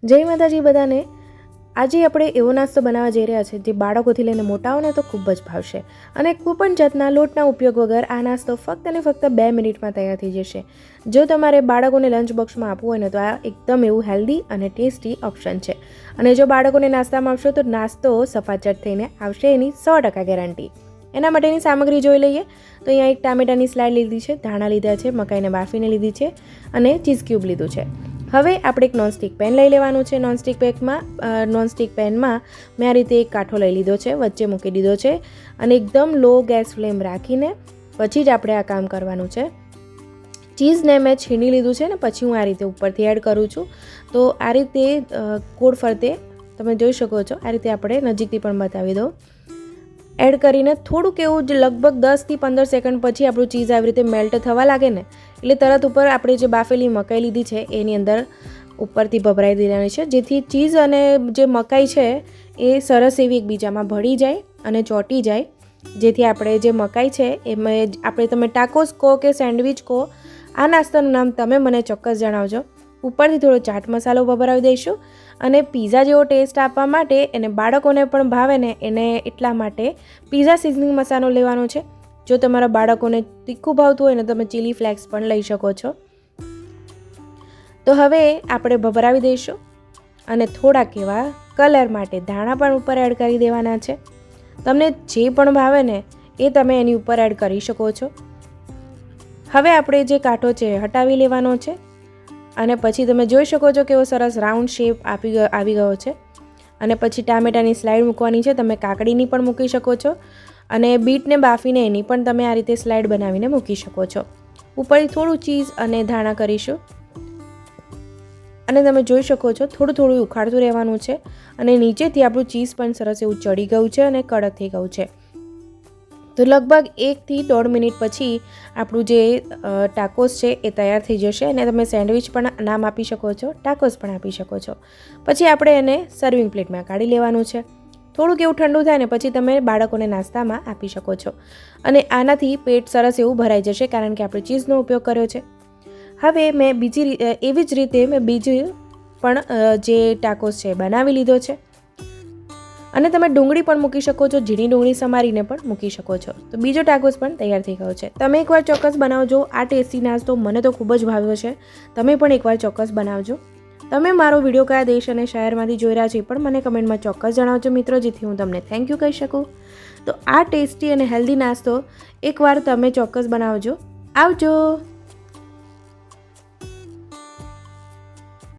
જય માતાજી બધાને। આજે આપણે એવો નાસ્તો બનાવવા જઈ રહ્યા છે જે બાળકોથી લઈને મોટાઓને તો ખૂબ જ ભાવશે અને કોઈ પણ જાતના લોટના ઉપયોગ વગર આ નાસ્તો ફક્ત અને ફક્ત 2 મિનિટમાં તૈયાર થઈ જશે। જો તમારે બાળકોને લંચ બોક્સમાં આપવું હોય ને તો આ એકદમ એવું હેલ્ધી અને ટેસ્ટી ઓપ્શન છે। અને જો બાળકોને નાસ્તામાં આપશો તો નાસ્તો સફાચટ થઈને આવશે, એની 100% ગેરંટી। એના માટેની સામગ્રી જોઈ લઈએ તો અહીંયા એક ટામેટાની સ્લાઇડ લીધી છે, ધાણા લીધા છે, મકાઈને બાફીને લીધી છે અને ચીઝ ક્યુબ લીધું છે। હવે આપણે એક નોનસ્ટિક પેન લઈ લેવાનું છે। નોનસ્ટિક પેનમાં મેં આ રીતે એક કાંઠો લઈ લીધો છે, વચ્ચે મૂકી દીધો છે અને એકદમ લો ગેસ ફ્લેમ રાખીને પછી જ આપણે આ કામ કરવાનું છે। ચીઝને મેં છીણી લીધું છે ને પછી હું આ રીતે ઉપરથી એડ કરું છું। તો આ રીતે ગોળ ફરતે તમે જોઈ શકો છો, આ રીતે આપણે નજીકથી પણ બતાવી દઉં। એડ કરીને થોડુંક એવું જ લગભગ 10 થી 15 સેકન્ડ પછી આપણું ચીઝ આવી રીતે મેલ્ટ થવા લાગે ને એટલે તરત ઉપર આપણે જે બાફેલી મકાઈ લીધી છે એની અંદર ઉપરથી ભભરાઈ દેવાની છે, જેથી ચીઝ અને જે મકાઈ છે એ સરસ એવી એકબીજામાં ભળી જાય અને ચોંટી જાય, જેથી આપણે જે મકાઈ છે એમાં આપણે તમે ટાકોસ કહો કે સેન્ડવિચ કહો, આ નાસ્તાનું નામ તમે મને ચોક્કસ જણાવજો। ઉપરથી થોડો ચાટ મસાલો ભભરાવી દઈશું અને પીઝા જેવો ટેસ્ટ આપવા માટે એને બાળકોને પણ ભાવે ને એને એટલા માટે પીઝા સિઝનિંગ મસાલો લેવાનો છે। જો તમારા બાળકોને તીખું ભાવતું હોય ને તમે ચીલી ફ્લેક્સ પણ લઈ શકો છો। તો હવે આપણે ભભરાવી દઈશું અને થોડાક એવા કલર માટે ધાણા પણ ઉપર એડ કરી દેવાના છે। તમને જે પણ ભાવે ને એ તમે એની ઉપર એડ કરી શકો છો। હવે આપણે જે કાંઠો છે હટાવી લેવાનો છે અને પછી તમે જોઈ શકો છો કેવો સરસ રાઉન્ડ શેપ આવી ગયો છે। અને પછી ટામેટાની સ્લાઇડ મૂકવાની છે, તમે કાકડીની પણ મૂકી શકો છો અને બીટને બાફીને એની પણ તમે આ રીતે સ્લાઇડ બનાવીને મૂકી શકો છો। ઉપરથી થોડું ચીઝ અને ધાણા કરીશું અને તમે જોઈ શકો છો થોડું ઉખાડતું રહેવાનું છે અને નીચેથી આપણું ચીઝ પણ સરસ એવું ચડી ગયું છે અને કડક થઈ ગયું છે। તો લગભગ 1 થી 1.5 મિનિટ પછી આપણું જે ટાકોસ છે એ તૈયાર થઈ જશે અને તમે સેન્ડવિચ પણ નામ આપી શકો છો, ટાકોસ પણ આપી શકો છો। પછી આપણે એને સર્વિંગ પ્લેટમાં કાઢી લેવાનું છે। થોડુંક એવું ઠંડુ થાય ને પછી તમે બાળકોને નાસ્તામાં આપી શકો છો અને આનાથી પેટ સરસ એવું ભરાઈ જશે કારણ કે આપણે ચીઝનો ઉપયોગ કર્યો છે। હવે મેં એવી જ રીતે મેં બીજું પણ જે ટાકોસ છે બનાવી લીધો છે અને તમે ડુંગળી પણ મૂકી શકો છો, ઝીણી ડુંગળી સમારીને પણ મૂકી શકો છો। તો બીજો ટાકોસ પણ તૈયાર થઈ ગયો છે। તમે એકવાર ચોક્કસ બનાવજો, આ ટેસ્ટી નાસ્તો મને તો ખૂબ જ ભાવ્યો છે, તમે પણ એકવાર ચોક્કસ બનાવજો। તમે મારો વિડીયો કયા દેશ અને શહેરમાંથી જોઈ રહ્યા છો એ પણ મને કમેન્ટમાં ચોક્કસ જણાવજો મિત્રો, જેથી હું તમને થેન્ક યુ કહી શકું। તો આ ટેસ્ટી અને હેલ્ધી નાસ્તો એકવાર તમે ચોક્કસ બનાવજો। આવજો।